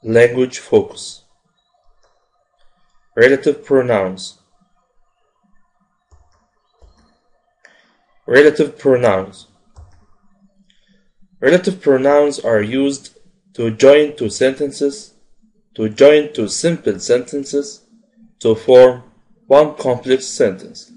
language focus. Relative pronouns. Relative pronouns. Relative pronouns are used to join two sentences, to join two simple sentences, to form one complex sentence.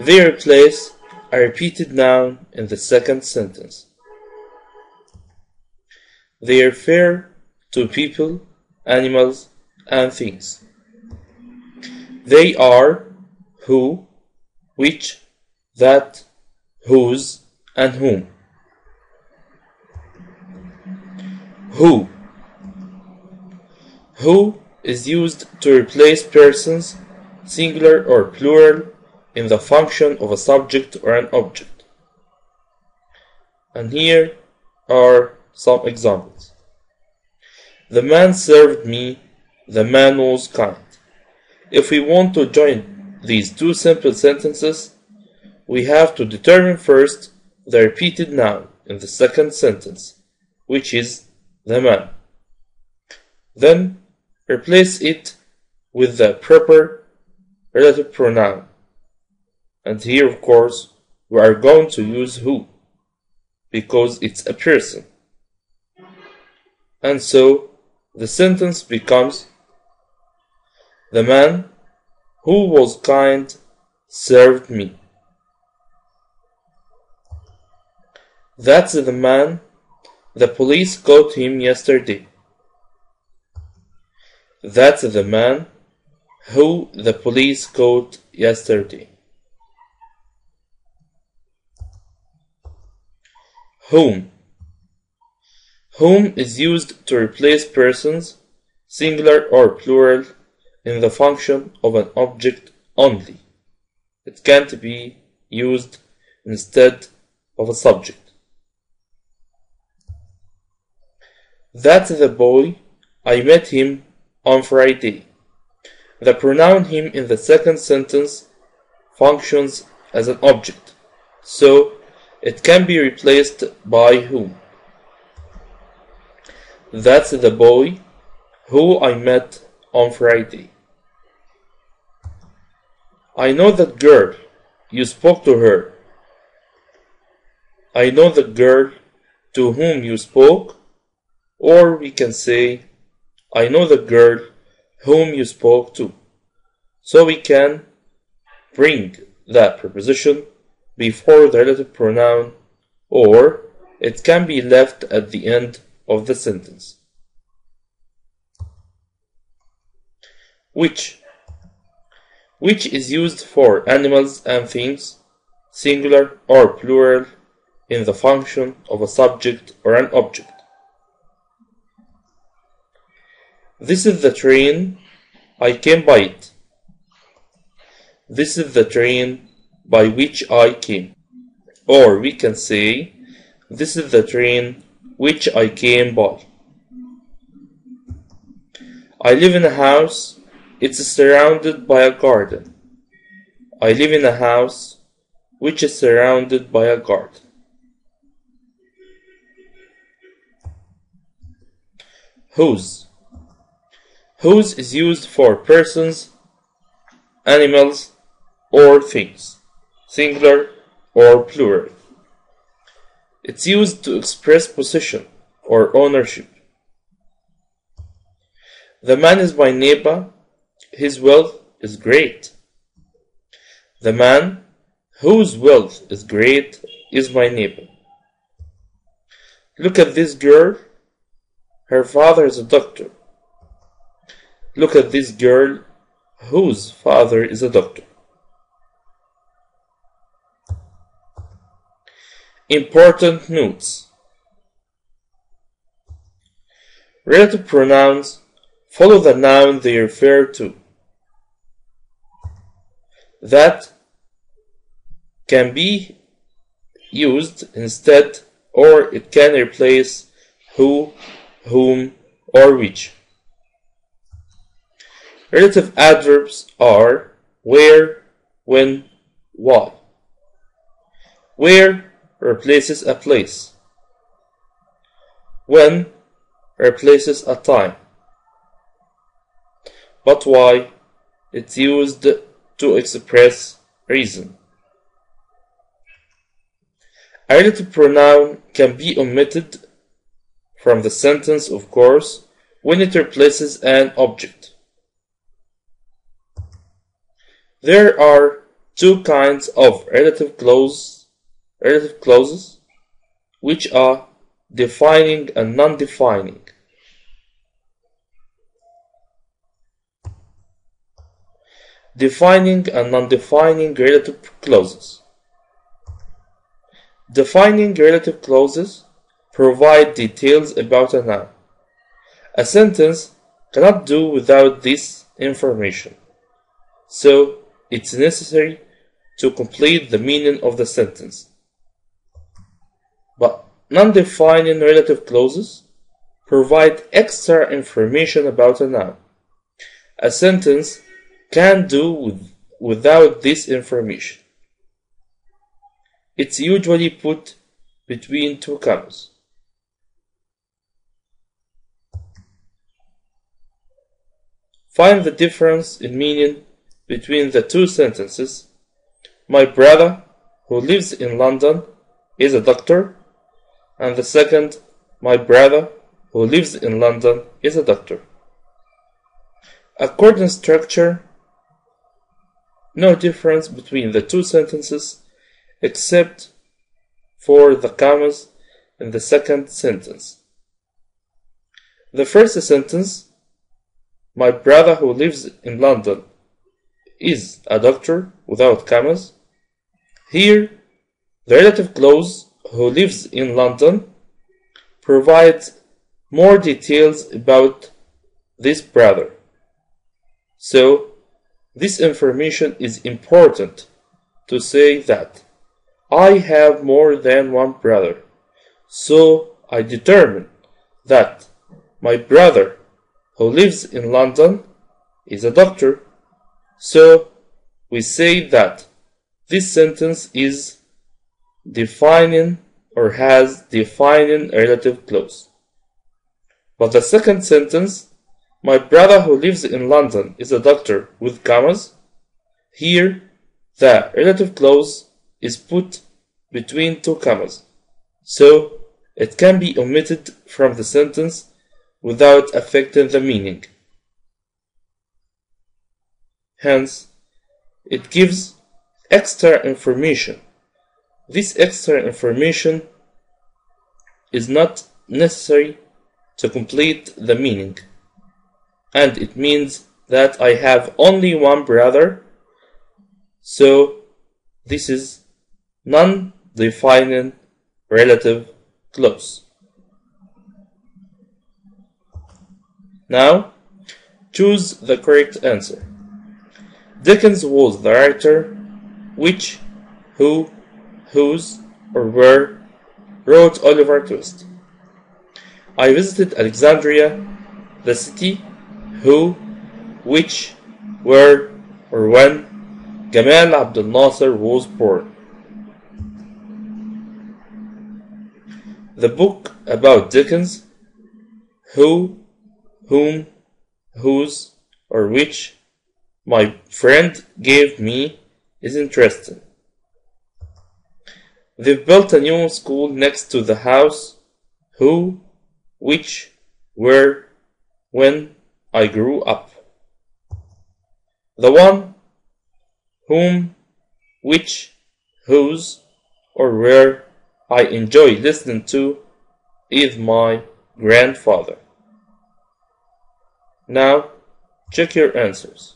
They replace a repeated noun in the second sentence. They refer to people, animals, and things. They are who, which, that, whose, and whom. Who. Who is used to replace persons, singular or plural, in the function of a subject or an object. And here are some examples. The man served me, the man was kind. If we want to join these two simple sentences, we have to determine first the repeated noun in the second sentence, which is the man. Then replace it with the proper relative pronoun. And here, of course, we are going to use who, because it's a person. And so the sentence becomes: the man who was kind served me. That's the man. The police caught him yesterday. That's the man who the police caught yesterday. Whom. Whom is used to replace persons, singular or plural, in the function of an object only. It can't be used instead of a subject. That's the boy. I met him on Friday. The pronoun him in the second sentence functions as an object, so it can be replaced by whom. That's the boy who I met on Friday. I know that girl. You spoke to her. I know the girl to whom you spoke, or we can say I know the girl whom you spoke to. So we can bring that preposition before the relative pronoun, or it can be left at the end of the sentence. Which. Which is used for animals and things, singular or plural, in the function of a subject or an object. This is the train. I came by it. This is the train by which I came. Or we can say, this is the train which I came by. I live in a house. It's surrounded by a garden. I live in a house which is surrounded by a garden. Whose. Whose is used for persons, animals, or things, singular or plural. It's used to express possession or ownership. The man is my neighbor. His wealth is great. The man whose wealth is great is my neighbor. Look at this girl. Her father is a doctor. Look at this girl whose father is a doctor. Important notes. Relative pronouns follow the noun they refer to. That can be used instead, or it can replace who, whom, or which. Relative adverbs are where, when, why. Where replaces a place. When replaces a time. But why? It's used to express reason. A relative pronoun can be omitted from the sentence, of course, when it replaces an object. There are two kinds of relative clauses, which are defining and non-defining. Defining and non-defining relative clauses. Defining relative clauses provide details about a noun. A sentence cannot do without this information, so it's necessary to complete the meaning of the sentence. But non-defining relative clauses provide extra information about a noun. A sentence can do without this information. It's usually put between two commas. Find the difference in meaning between the two sentences. My brother, who lives in London, is a doctor, and the second, my brother, who lives in London, is a doctor. According to structure, no difference between the two sentences except for the commas in the second sentence. The first sentence, my brother who lives in London is a doctor, without commas. Here, the relative clause who lives in London provides more details about this brother. So, this information is important to say that I have more than one brother. So, I determine that my brother who lives in London is a doctor. So, we say that this sentence is defining or has defining relative clause. But the second sentence, my brother who lives in London is a doctor, with commas, here the relative clause is put between two commas, so it can be omitted from the sentence without affecting the meaning. Hence, it gives extra information. This extra information is not necessary to complete the meaning, and it means that I have only one brother, so this is non-defining relative clause. Now, choose the correct answer. Dickens was the writer which, who, whose, or where wrote Oliver Twist. I visited Alexandria, the city, who, which, where, or when Gamal Abdel Nasser was born. The book about Dickens, who, whom, whose, or which my friend gave me is interesting. They've built a new school next to the house, who, which, where, when I grew up. The one, whom, which, whose, or where I enjoy listening to is my grandfather. Now, check your answers.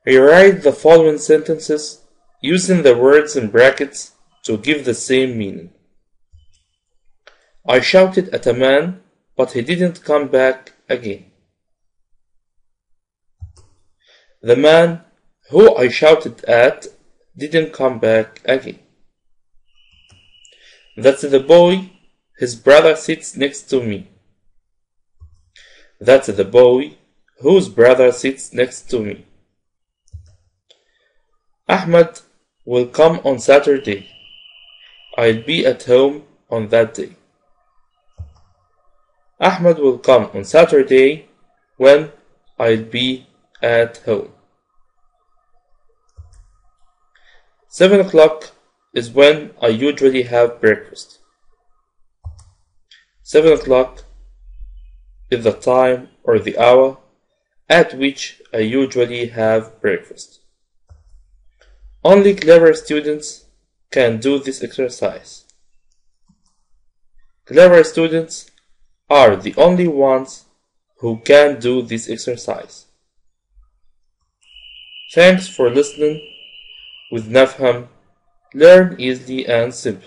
Rewrite the following sentences using the words in brackets to give the same meaning. I shouted at a man, but he didn't come back again. The man who I shouted at didn't come back again. That's the boy His brother sits next to me. That's the boy whose brother sits next to me. Ahmed will come on Saturday. I'll be at home on that day. Ahmed will come on Saturday when I'll be at home. 7 o'clock is when I usually have breakfast. 7 o'clock is the time or the hour at which I usually have breakfast. Only clever students can do this exercise. Clever students are the only ones who can do this exercise. Thanks for listening. With Nafham, learn easily and simply.